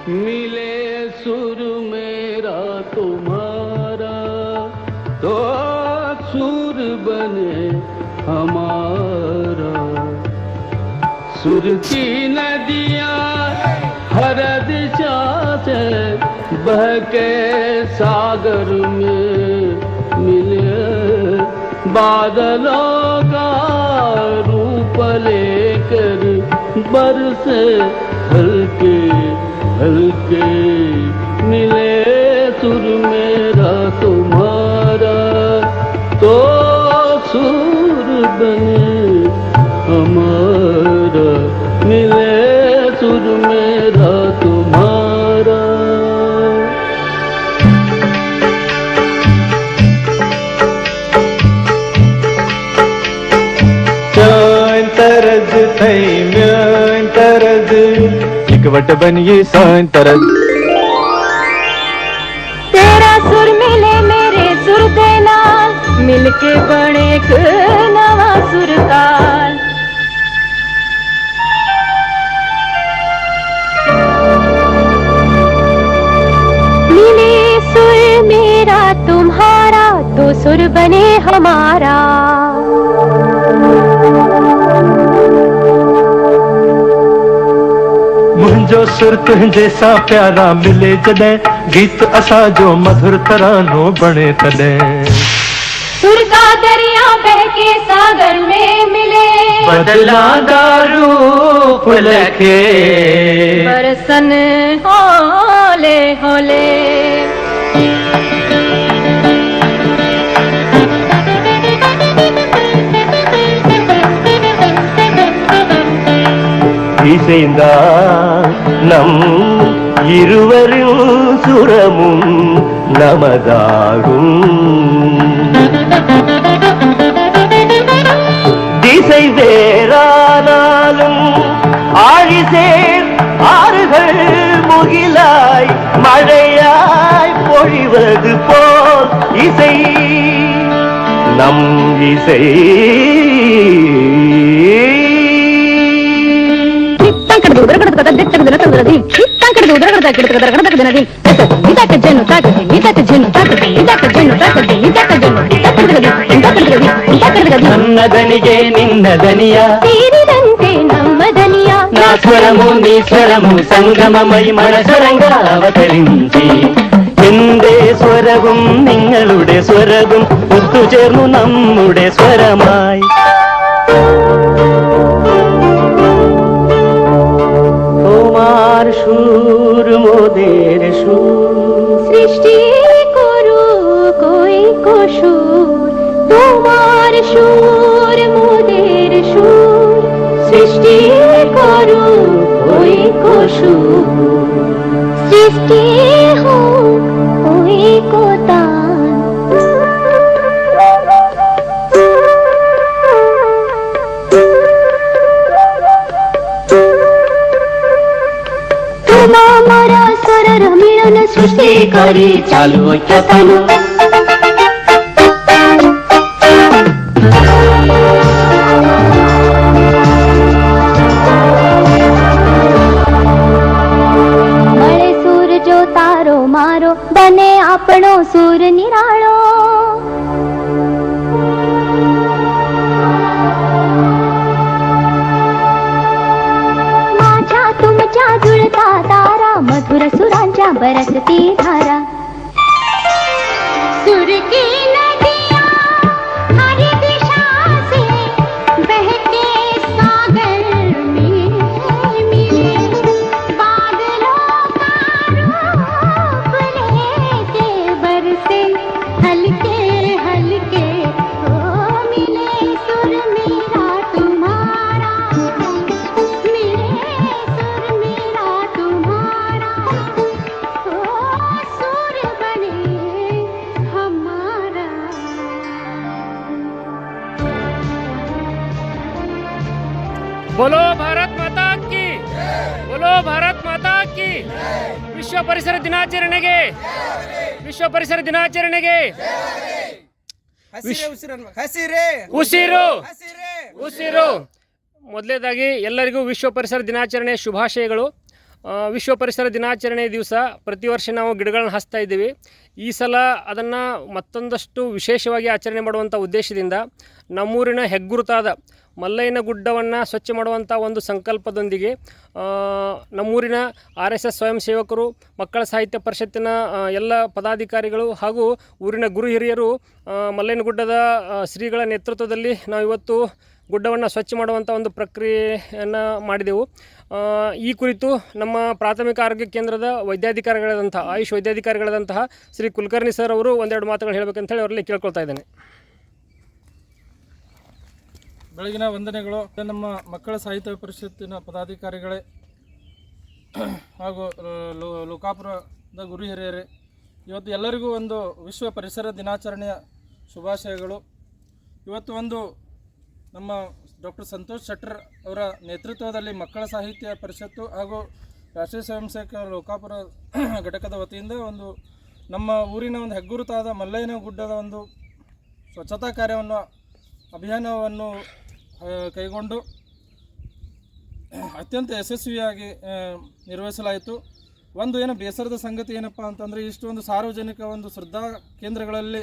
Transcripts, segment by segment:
मिले सुर मेरा तुम्हारा तो सुर बने हमारा। सुर की नदियाँ हर दिशा से बह के सागर में मिले, बादलों का रूप लेकर बरसे हल्के हल्के। मिले सुर मेरा तुम्हारा तो सुर बने हमारा। मिले सुर मेरा तुम्हारा। सान तरज थई म्यान तरज इकवट बनिए सान तरज। तेरा सुर मिले मेरे सुर दे नाल, मिलके बने एक नवा सुर ताल। मिले सुर मेरा तुम्हारा तो सुर बने हमारा। मुंहिंजो सुर तुंहिंजे सां प्यारा मिले जॾहिं, गीत असां जो मधुर तरानो बणे तॾहिं। सुर का दरिया बह के सागर में मिले, बदलांदा रूप लखे बरसन होले होले। இசைந்தா நம் இருவரின் சுரமும் நமதாகும். திசை வேறானாலும் ஆழிசேர் ஆறுகள் முகிலாய் மழையாய் பொழிவது போல் இசை நம் இசை. నన్నదనిగే నిన్నదనియా తీరిదంతే నమ్మదనియా. నా స్వరము నీ స్వరము సంగమమై మనసరంగా అవతరించి എന്റെ സ്വരവും നിങ്ങളുടെ സ്വരവും ഒത്തുചേർന്നു നമ്മുടെ സ്വരമായി. তোমার সুর মোদের সুর, সৃষ্টি করু কই কসুর। তোমার সুর মোদের সুর, সৃষ্টি করু কই কসুর। সৃষ্টি হোক ওই কোতান। তোমারা স্বরর মিলন সৃষ্টি করি চালু ঐক্যতান। મળે સુર જો તારો મારો, બને આપણો સુર નિરાળો। माझ्या तुमच्या जुळता तारा, मधुर सुरांच्या बरसती धारा। सुर की नदियाँ हर दिशा से बहते सागर में मिले, बादलों का रूप लेके बरसे हल्के हल्के। ओ मिले सुर मेरा तुम्हारा, मिले सुर मेरा तुम्हारा तो सुर बने हमारा। बोलो भारत माता की, बोलो भारत माता की। ವಿಶ್ವ ಪರಿಸರ ದಿನಾಚರಣೆಗೆ, ವಿಶ್ವ ಪರಿಸರ ದಿನಾಚರಣೆಗೆ ಉಸಿರು ಉಸಿರು. ಮೊದಲನೇದಾಗಿ ಎಲ್ಲರಿಗೂ ವಿಶ್ವ ಪರಿಸರ ದಿನಾಚರಣೆ ಶುಭಾಶಯಗಳು. ವಿಶ್ವ ಪರಿಸರ ದಿನಾಚರಣೆ ದಿವಸ ಪ್ರತಿ ವರ್ಷ ನಾವು ಗಿಡಗಳನ್ನ ಹಚ್ತಾ ಇದ್ದೀವಿ. ಈ ಸಲ ಅದನ್ನು ಮತ್ತೊಂದಷ್ಟು ವಿಶೇಷವಾಗಿ ಆಚರಣೆ ಮಾಡುವಂಥ ಉದ್ದೇಶದಿಂದ ನಮ್ಮೂರಿನ ಹೆಗ್ಗುರುತಾದ ಮಲ್ಲಯ್ಯನ ಗುಡ್ಡವನ್ನು ಸ್ವಚ್ಛ ಮಾಡುವಂಥ ಒಂದು ಸಂಕಲ್ಪದೊಂದಿಗೆ ನಮ್ಮೂರಿನ RSS ಸ್ವಯಂ ಸೇವಕರು, ಮಕ್ಕಳ ಸಾಹಿತ್ಯ ಪರಿಷತ್ತಿನ ಎಲ್ಲ ಪದಾಧಿಕಾರಿಗಳು ಹಾಗೂ ಊರಿನ ಗುರು ಹಿರಿಯರು ಮಲ್ಲಯ್ಯನ ಗುಡ್ಡದ ಶ್ರೀಗಳ ನೇತೃತ್ವದಲ್ಲಿ ನಾವು ಇವತ್ತು ಗುಡ್ಡವನ್ನು ಸ್ವಚ್ಛ ಮಾಡುವಂಥ ಒಂದು ಪ್ರಕ್ರಿಯೆಯನ್ನು ಮಾಡಿದೆವು. ಈ ಕುರಿತು ನಮ್ಮ ಪ್ರಾಥಮಿಕ ಆರೋಗ್ಯ ಕೇಂದ್ರದ ವೈದ್ಯಾಧಿಕಾರಿಗಳಾದಂತಹ ಆಯುಷ್ ವೈದ್ಯಾಧಿಕಾರಿಗಳಾದಂತಹ ಶ್ರೀ ಕುಲಕರ್ಣಿ ಸರ್ ಅವರು ಒಂದೆರಡು ಮಾತುಗಳು ಹೇಳಬೇಕಂತ ಹೇಳಿ ಅವರಲ್ಲಿ ಕೇಳ್ಕೊಳ್ತಾ ಇದ್ದೇನೆ. ಬೆಳಗಿನ ವಂದನೆಗಳು. ನಮ್ಮ ಮಕ್ಕಳ ಸಾಹಿತ್ಯ ಪರಿಷತ್ತಿನ ಪದಾಧಿಕಾರಿಗಳೇ ಹಾಗೂ ಲೋಕಾಪುರದ ಗುರು ಹಿರಿಯರೇ, ಇವತ್ತು ಎಲ್ಲರಿಗೂ ಒಂದು ವಿಶ್ವ ಪರಿಸರ ದಿನಾಚರಣೆಯ ಶುಭಾಶಯಗಳು. ಇವತ್ತು ಒಂದು ನಮ್ಮ ಡಾಕ್ಟರ್ ಸಂತೋಷ್ ಶೆಟ್ಟರ್ ಅವರ ನೇತೃತ್ವದಲ್ಲಿ ಮಕ್ಕಳ ಸಾಹಿತ್ಯ ಪರಿಷತ್ತು ಹಾಗೂ ರಾಷ್ಟ್ರೀಯ ಸ್ವಯಂ ಸೇವಕ ಲೋಕಾಪುರ ಘಟಕದ ವತಿಯಿಂದ ಒಂದು ನಮ್ಮ ಊರಿನ ಒಂದು ಹೆಗ್ಗುರುತಾದ ಮಲ್ಲಯ್ಯನ ಗುಡ್ಡದ ಒಂದು ಸ್ವಚ್ಛತಾ ಕಾರ್ಯವನ್ನು ಅಭಿಯಾನವನ್ನು ಕೈಗೊಂಡು ಅತ್ಯಂತ ಯಶಸ್ವಿಯಾಗಿ ನಿರ್ವಹಿಸಲಾಯಿತು. ಒಂದು ಏನು ಬೇಸರದ ಸಂಗತಿ ಏನಪ್ಪ ಅಂತಂದರೆ, ಇಷ್ಟೊಂದು ಸಾರ್ವಜನಿಕ ಒಂದು ಶ್ರದ್ಧಾ ಕೇಂದ್ರಗಳಲ್ಲಿ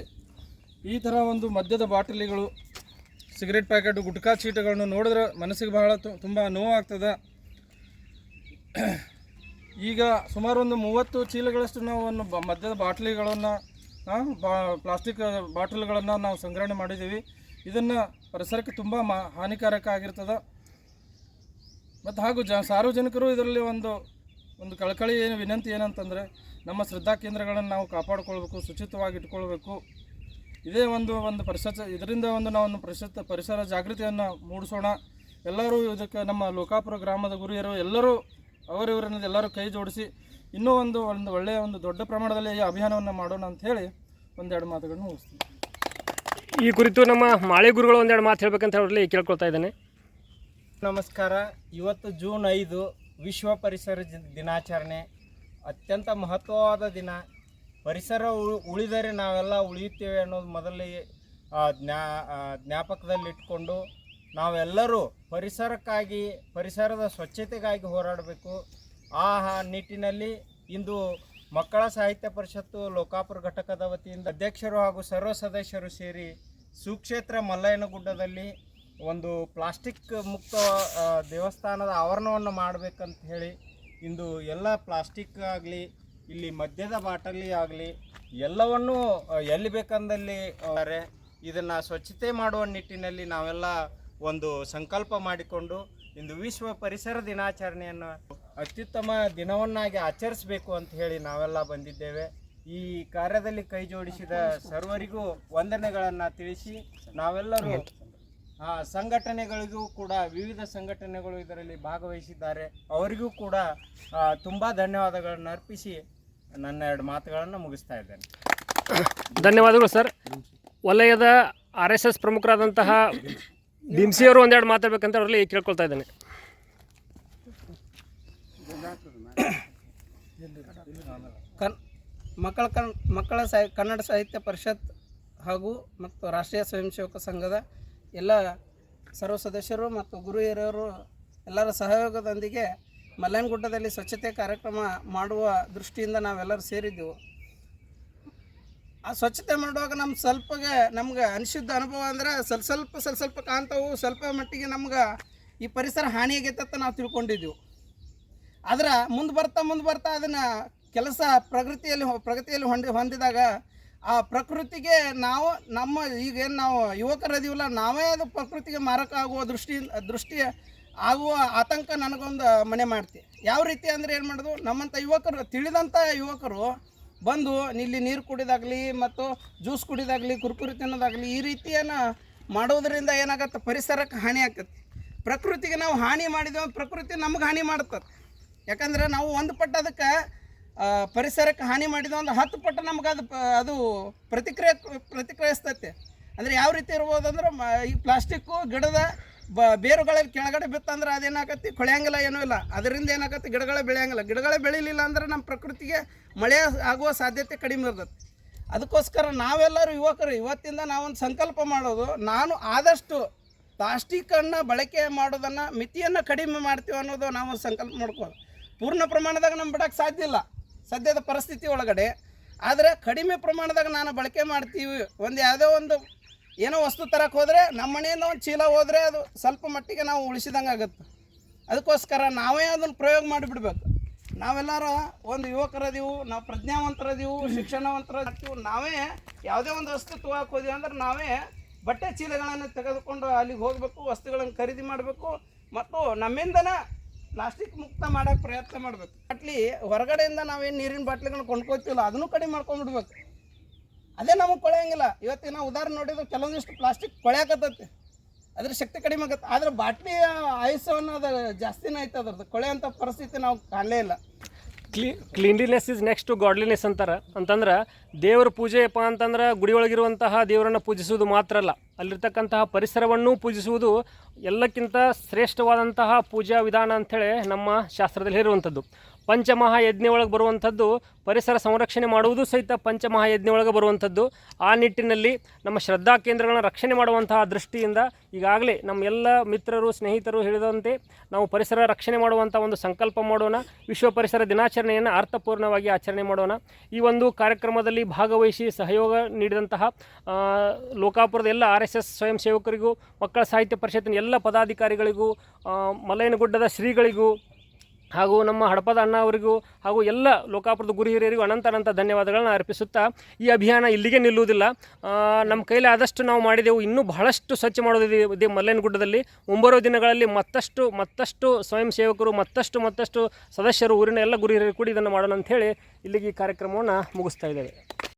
ಈ ಥರ ಒಂದು ಮದ್ಯದ ಬಾಟಲಿಗಳು, ಸಿಗರೇಟ್ ಪ್ಯಾಕೆಟು, ಗುಟ್ಕಾ ಚೀಟಗಳನ್ನು ನೋಡಿದ್ರೆ ಮನಸ್ಸಿಗೆ ಬಹಳ ತುಂಬ ನೋವಾಗ್ತದೆ. ಈಗ ಸುಮಾರು ಒಂದು 30 ಚೀಲಗಳಷ್ಟು ನಾವು ಒಂದು ಮದ್ಯದ ಬಾಟಲಿಗಳನ್ನು, ಪ್ಲಾಸ್ಟಿಕ್ ಬಾಟಲ್ಗಳನ್ನು ನಾವು ಸಂಗ್ರಹಣೆ ಮಾಡಿದ್ದೀವಿ. ಇದನ್ನು ಪರಿಸರಕ್ಕೆ ತುಂಬ ಹಾನಿಕಾರಕ ಆಗಿರ್ತದೆ. ಮತ್ತು ಹಾಗೂ ಸಾರ್ವಜನಿಕರು ಇದರಲ್ಲಿ ಒಂದು ಕಳಕಳಿ ವಿನಂತಿ ಏನಂತಂದರೆ, ನಮ್ಮ ಶ್ರದ್ಧಾ ಕೇಂದ್ರಗಳನ್ನು ನಾವು ಕಾಪಾಡಿಕೊಳ್ಬೇಕು, ಶುಚಿತ್ವವಾಗಿ ಇಟ್ಕೊಳ್ಬೇಕು. ಇದೇ ಒಂದು ಇದರಿಂದ ನಾವು ಪರಿಸರ ಜಾಗೃತಿಯನ್ನು ಮೂಡಿಸೋಣ. ಎಲ್ಲರೂ ಇದಕ್ಕೆ ನಮ್ಮ ಲೋಕಾಪುರ ಗ್ರಾಮದ ಗುರಿಯರು ಎಲ್ಲರೂ ಅವರಿವರನ್ನ ಎಲ್ಲರೂ ಕೈ ಜೋಡಿಸಿ ಇನ್ನೂ ಒಂದು ಒಳ್ಳೆಯ ಒಂದು ದೊಡ್ಡ ಪ್ರಮಾಣದಲ್ಲಿ ಈ ಅಭಿಯಾನವನ್ನು ಮಾಡೋಣ ಅಂತ ಹೇಳಿ ಒಂದೆರಡು ಮಾತುಗಳನ್ನು ಮುಗಿಸ್ತೀನಿ. ಈ ಕುರಿತು ನಮ್ಮ ಮಾಳೆ ಗುರುಗಳು ಒಂದೆರಡು ಮಾತು ಹೇಳಬೇಕಂತ ಹೇಳಿ ಕೇಳ್ಕೊಳ್ತಾ ಇದ್ದೇನೆ. ನಮಸ್ಕಾರ. ಇವತ್ತು ಜೂನ್ 5 ವಿಶ್ವ ಪರಿಸರ ದಿನಾಚರಣೆ. ಅತ್ಯಂತ ಮಹತ್ವವಾದ ದಿನ. ಪರಿಸರ ಉಳಿದರೆ ನಾವೆಲ್ಲ ಉಳಿಯುತ್ತೇವೆ ಅನ್ನೋದು ಮೊದಲಿಗೆ ಜ್ಞಾಪಕದಲ್ಲಿಟ್ಕೊಂಡು ನಾವೆಲ್ಲರೂ ಪರಿಸರಕ್ಕಾಗಿ, ಪರಿಸರದ ಸ್ವಚ್ಛತೆಗಾಗಿ ಹೋರಾಡಬೇಕು. ಆ ನಿಟ್ಟಿನಲ್ಲಿ ಇಂದು ಮಕ್ಕಳ ಸಾಹಿತ್ಯ ಪರಿಷತ್ತು ಲೋಕಾಪುರ ಘಟಕದ ವತಿಯಿಂದ ಅಧ್ಯಕ್ಷರು ಹಾಗೂ ಸರ್ವ ಸದಸ್ಯರು ಸೇರಿ ಸುಕ್ಷೇತ್ರ ಮಲ್ಲಯ್ಯನ ಗುಡ್ಡದಲ್ಲಿ ಒಂದು ಪ್ಲಾಸ್ಟಿಕ್ ಮುಕ್ತ ದೇವಸ್ಥಾನದ ಆವರಣವನ್ನು ಮಾಡಬೇಕಂತ ಹೇಳಿ ಇಂದು ಎಲ್ಲ ಪ್ಲಾಸ್ಟಿಕ್ ಆಗಲಿ, ಇಲ್ಲಿ ಮದ್ಯದ ಬಾಟಲಿ ಆಗಲಿ ಎಲ್ಲವನ್ನೂ ಎಲ್ಲಿ ಬೇಕಂದಲ್ಲಿ ಇದನ್ನು ಸ್ವಚ್ಛತೆ ಮಾಡುವ ನಿಟ್ಟಿನಲ್ಲಿ ನಾವೆಲ್ಲ ಒಂದು ಸಂಕಲ್ಪ ಮಾಡಿಕೊಂಡು ಇಂದು ವಿಶ್ವ ಪರಿಸರ ದಿನಾಚರಣೆಯನ್ನು ಅತ್ಯುತ್ತಮ ದಿನವನ್ನಾಗಿ ಆಚರಿಸಬೇಕು ಅಂತ ಹೇಳಿ ನಾವೆಲ್ಲ ಬಂದಿದ್ದೇವೆ. ಈ ಕಾರ್ಯದಲ್ಲಿ ಕೈ ಜೋಡಿಸಿದ ಸರ್ವರಿಗೂ ವಂದನೆಗಳನ್ನು ತಿಳಿಸಿ, ನಾವೆಲ್ಲರೂ ಸಂಘಟನೆಗಳಿಗೂ ಕೂಡ, ವಿವಿಧ ಸಂಘಟನೆಗಳು ಇದರಲ್ಲಿ ಭಾಗವಹಿಸಿದ್ದಾರೆ, ಅವರಿಗೂ ಕೂಡ ತುಂಬ ಧನ್ಯವಾದಗಳನ್ನು ಅರ್ಪಿಸಿ ನನ್ನ 2 ಮಾತುಗಳನ್ನು ಮುಗಿಸ್ತಾ ಇದ್ದೇನೆ. ಧನ್ಯವಾದಗಳು ಸರ್. ವಲಯದ RSS ಪ್ರಮುಖರಾದಂತಹ ಭೀಮ್ಸಿಯವರು ಒಂದೆರಡು ಮಾತಾಡಬೇಕಂತ ಅವರಲ್ಲಿ ಕೇಳ್ಕೊಳ್ತಾ ಇದ್ದೇನೆ. ಕನ್ನಡ ಸಾಹಿತ್ಯ ಪರಿಷತ್ ಹಾಗೂ ಮತ್ತು ರಾಷ್ಟ್ರೀಯ ಸ್ವಯಂ ಸೇವಕ ಸಂಘದ ಎಲ್ಲ ಸರ್ವ ಸದಸ್ಯರು ಮತ್ತು ಗುರು ಹಿರಿಯರು ಎಲ್ಲರ ಸಹಯೋಗದೊಂದಿಗೆ ಮಲ್ಲಯ್ಯನ ಗುಡ್ಡದಲ್ಲಿ ಸ್ವಚ್ಛತೆ ಕಾರ್ಯಕ್ರಮ ಮಾಡುವ ದೃಷ್ಟಿಯಿಂದ ನಾವೆಲ್ಲರೂ ಸೇರಿದ್ದೆವು. ಆ ಸ್ವಚ್ಛತೆ ಮಾಡುವಾಗ ನಮ್ಗೆ ಅನಿಸಿದ್ದ ಅನುಭವ ಅಂದರೆ ಸ್ವಲ್ಪ ಕಾಣ್ತಾವು, ಸ್ವಲ್ಪ ಮಟ್ಟಿಗೆ ನಮ್ಗೆ ಈ ಪರಿಸರ ಹಾನಿಯಾಗೈತೆ ನಾವು ತಿಳ್ಕೊಂಡಿದ್ದೆವು. ಆದ್ರೆ ಮುಂದೆ ಬರ್ತಾ ಅದನ್ನು ಕೆಲಸ ಪ್ರಗತಿಯಲ್ಲಿ ಹೊಂದಿದಾಗ ಆ ಪ್ರಕೃತಿಗೆ ಈಗೇನು ನಾವು ಯುವಕರದೀವಲ್ಲ, ನಾವೇ ಅದು ಪ್ರಕೃತಿಗೆ ಮಾರಕ ಆಗುವ ದೃಷ್ಟಿ ಆಗುವ ಆತಂಕ ನನಗೊಂದು ಮನೆ ಮಾಡ್ತೀವಿ. ಯಾವ ರೀತಿ ಅಂದರೆ ಏನು ಮಾಡೋದು, ನಮ್ಮಂಥ ತಿಳಿದಂಥ ಯುವಕರು ಬಂದು ಇಲ್ಲಿ ನೀರು ಕುಡಿದಾಗಲಿ ಮತ್ತು ಜ್ಯೂಸ್ ಕುಡಿದಾಗಲಿ, ಕುರ್ಕುರಿ ತಿನ್ನೋದಾಗಲಿ, ಈ ರೀತಿಯನ್ನು ಮಾಡೋದರಿಂದ ಏನಾಗತ್ತೆ, ಪರಿಸರಕ್ಕೆ ಹಾನಿ ಆಗ್ತದೆ. ಪ್ರಕೃತಿಗೆ ನಾವು ಹಾನಿ ಮಾಡಿದ್ವಿ, ಪ್ರಕೃತಿ ನಮ್ಗೆ ಹಾನಿ ಮಾಡ್ತದೆ. ಯಾಕಂದರೆ ನಾವು ಒಂದು ಪಟ್ಟು ಅದಕ್ಕೆ ಪರಿಸರಕ್ಕೆ ಹಾನಿ ಮಾಡಿದ್ವಿ ಅಂದ್ರೆ 10 ಪಟ್ಟು ನಮ್ಗೆ ಅದು ಪ್ರತಿಕ್ರಿಯಿಸ್ತೈತೆ. ಅಂದರೆ ಯಾವ ರೀತಿ ಇರ್ಬೋದು ಅಂದ್ರೆ, ಈ ಪ್ಲಾಸ್ಟಿಕ್ಕು ಗಿಡದ ಬೇರುಗಳಲ್ಲಿ ಕೆಳಗಡೆ ಬಿತ್ತಂದ್ರೆ ಅದೇನಾಗತ್ತೆ, ಕೊಳೆಯಂಗಿಲ್ಲ, ಏನೂ ಇಲ್ಲ. ಅದರಿಂದ ಏನಾಗತ್ತೆ, ಗಿಡಗಳೇ ಬೆಳೆಯಂಗಿಲ್ಲ. ಬೆಳೀಲಿಲ್ಲ ಅಂದ್ರೆ ನಮ್ಮ ಪ್ರಕೃತಿಗೆ ಮಳೆ ಆಗುವ ಸಾಧ್ಯತೆ ಕಡಿಮೆ ಇರ್ತದೆ. ಅದಕ್ಕೋಸ್ಕರ ನಾವೆಲ್ಲರೂ ಯುವಕರು ಇವತ್ತಿಂದ ನಾವೊಂದು ಸಂಕಲ್ಪ ಮಾಡೋದು, ನಾನು ಆದಷ್ಟು ಪ್ಲಾಸ್ಟಿಕ್ಕನ್ನು ಬಳಕೆ ಮಾಡೋದನ್ನು ಮಿತಿಯನ್ನು ಕಡಿಮೆ ಮಾಡ್ತೀವಿ ಅನ್ನೋದು ನಾವು ಸಂಕಲ್ಪ ಮಾಡ್ಕೋದು. ಪೂರ್ಣ ಪ್ರಮಾಣದಾಗ ನಮ್ಮ ಬಿಡೋಕ್ಕೆ ಸಾಧ್ಯ ಇಲ್ಲ ಸದ್ಯದ ಪರಿಸ್ಥಿತಿ ಒಳಗಡೆ. ಆದರೆ ಕಡಿಮೆ ಪ್ರಮಾಣದಾಗ ನಾನು ಬಳಕೆ ಮಾಡ್ತೀವಿ. ಒಂದು ಯಾವುದೋ ಒಂದು ಏನೋ ವಸ್ತು ತರಕ್ಕೆ ಹೋದರೆ ನಮ್ಮ ಮನೆಯಿಂದ ಒಂದು ಚೀಲ ಹೋದರೆ ಅದು ಸ್ವಲ್ಪ ಮಟ್ಟಿಗೆ ನಾವು ಉಳಿಸಿದಂಗೆ ಆಗುತ್ತೆ. ಅದಕ್ಕೋಸ್ಕರ ನಾವೇ ಅದನ್ನು ಪ್ರಯೋಗ ಮಾಡಿಬಿಡ್ಬೇಕು. ನಾವೆಲ್ಲರೂ ಒಂದು ಯುವಕರದೀವು, ನಾವು ಪ್ರಜ್ಞಾವಂತರದೀವು, ಶಿಕ್ಷಣವಂತರದೀವು. ನಾವೇ ಯಾವುದೇ ಒಂದು ವಸ್ತು ತೊಗೊಳಕ್ಕೆ ಹೋದ್ವಿ ಅಂದ್ರೆ ನಾವೇ ಬಟ್ಟೆ ಚೀಲಗಳನ್ನು ತೆಗೆದುಕೊಂಡು ಅಲ್ಲಿಗೆ ಹೋಗಬೇಕು, ವಸ್ತುಗಳನ್ನು ಖರೀದಿ ಮಾಡಬೇಕು ಮತ್ತು ನಮ್ಮಿಂದನ ಪ್ಲಾಸ್ಟಿಕ್ ಮುಕ್ತ ಮಾಡೋಕ್ಕೆ ಪ್ರಯತ್ನ ಮಾಡಬೇಕು. ಬಾಟ್ಲಿ ಹೊರಗಡೆಯಿಂದ ನಾವೇನು ನೀರಿನ ಬಾಟ್ಲಿಗಳನ್ನ ಕೊಂಡ್ಕೊತೀವಲ್ಲ ಅದನ್ನು ಕಡಿಮೆ ಮಾಡ್ಕೊಂಡ್ಬಿಡ್ಬೇಕು. ಅದೇ ನಮಗೆ ಕೊಳೆಯಂಗಿಲ್ಲ. ಇವತ್ತಿನ ಉದಾಹರಣೆ ನೋಡಿದ್ರೆ ಕೆಲವೊಂದಿಷ್ಟು ಪ್ಲಾಸ್ಟಿಕ್ ಕೊಳೆಯಾಕತ್ತೈತಿ, ಅದ್ರ ಶಕ್ತಿ ಕಡಿಮೆ ಆಗುತ್ತೆ. ಆದರೆ ಬಾಟ್ಲಿಯ ಆಯುಷ್ಯ ಅನ್ನೋದು ಜಾಸ್ತಿನೇ ಐತೆ, ಅದ್ರದ್ದು ಕೊಳೆಯಂಥ ಪರಿಸ್ಥಿತಿ ನಾವು ಕಾಣಲೇ ಇಲ್ಲ. Cleanliness is next to godliness ಅಂತಾರೆ. ಅಂತಂದ್ರೆ ದೇವರ ಪೂಜೆಯಪ್ಪ ಅಂತಂದ್ರೆ ಗುಡಿ ಒಳಗಿರುವಂತಹ ದೇವರನ್ನು ಪೂಜಿಸುವುದು ಮಾತ್ರ ಅಲ್ಲ, ಅಲ್ಲಿರ್ತಕ್ಕಂತಹ ಪರಿಸರವನ್ನು ಪೂಜಿಸುವುದು ಎಲ್ಲಕ್ಕಿಂತ ಶ್ರೇಷ್ಠವಾದಂತಹ ಪೂಜಾ ವಿಧಾನ ಅಂಥೇಳಿ ನಮ್ಮ ಶಾಸ್ತ್ರದಲ್ಲಿ ಇರುವಂಥದ್ದು. ಪಂಚಮಹಾಯಜ್ಞ ಒಳಗೆ ಬರುವಂಥದ್ದು ಪರಿಸರ ಸಂರಕ್ಷಣೆ ಮಾಡುವುದು ಸಹಿತ ಪಂಚಮಹಾಯಜ್ಞ ಒಳಗೆ ಬರುವಂಥದ್ದು. ಆ ನಿಟ್ಟಿನಲ್ಲಿ ನಮ್ಮ ಶ್ರದ್ಧಾ ಕೇಂದ್ರಗಳನ್ನು ರಕ್ಷಣೆ ಮಾಡುವಂತಹ ದೃಷ್ಟಿಯಿಂದ ಈಗಾಗಲೇ ನಮ್ಮ ಎಲ್ಲ ಮಿತ್ರರು ಸ್ನೇಹಿತರು ಹೇಳಿದಂತೆ ನಾವು ಪರಿಸರ ರಕ್ಷಣೆ ಮಾಡುವಂಥ ಒಂದು ಸಂಕಲ್ಪ ಮಾಡೋಣ. ವಿಶ್ವ ಪರಿಸರ ದಿನಾಚರಣೆಯನ್ನು ಅರ್ಥಪೂರ್ಣವಾಗಿ ಆಚರಣೆ ಮಾಡೋಣ. ಈ ಒಂದು ಕಾರ್ಯಕ್ರಮದಲ್ಲಿ ಭಾಗವಹಿಸಿ ಸಹಯೋಗ ನೀಡಿದಂತಹ ಲೋಕಾಪುರದ ಎಲ್ಲ RSS ಸ್ವಯಂ ಸೇವಕರಿಗೂ, ಮಕ್ಕಳ ಸಾಹಿತ್ಯ ಪರಿಷತ್ತಿನ ಎಲ್ಲ ಪದಾಧಿಕಾರಿಗಳಿಗೂ, ಮಲ್ಲಯ್ಯನಗುಡ್ಡದ ಶ್ರೀಗಳಿಗೂ ಹಾಗೂ ನಮ್ಮ ಹಡಪದ ಅಣ್ಣ ಅವರಿಗೂ ಹಾಗೂ ಎಲ್ಲ ಲೋಕಾಪುರದ ಗುರು ಹಿರಿಯರಿಗೂ ಅನಂತ ಧನ್ಯವಾದಗಳನ್ನ ಅರ್ಪಿಸುತ್ತಾ ಈ ಅಭಿಯಾನ ಇಲ್ಲಿಗೆ ನಿಲ್ಲುವುದಿಲ್ಲ. ನಮ್ಮ ಕೈಲಿ ಆದಷ್ಟು ನಾವು ಮಾಡಿದೆವು. ಇನ್ನೂ ಬಹಳಷ್ಟು ಸ್ವಚ್ಛ ಮಾಡೋದಿದೆ ಮಲ್ಲಯ್ಯನಗುಡ್ಡದಲ್ಲಿ. ಮುಂಬರುವ ದಿನಗಳಲ್ಲಿ ಮತ್ತಷ್ಟು ಸ್ವಯಂ ಸೇವಕರು ಮತ್ತಷ್ಟು ಸದಸ್ಯರು ಊರಿನ ಎಲ್ಲ ಗುರು ಹಿರಿಯರು ಕೂಡಿ ಇದನ್ನು ಮಾಡೋಣ ಅಂಥೇಳಿ ಇಲ್ಲಿಗೆ ಈ ಕಾರ್ಯಕ್ರಮವನ್ನು ಮುಗಿಸ್ತಾ ಇದ್ದೇವೆ.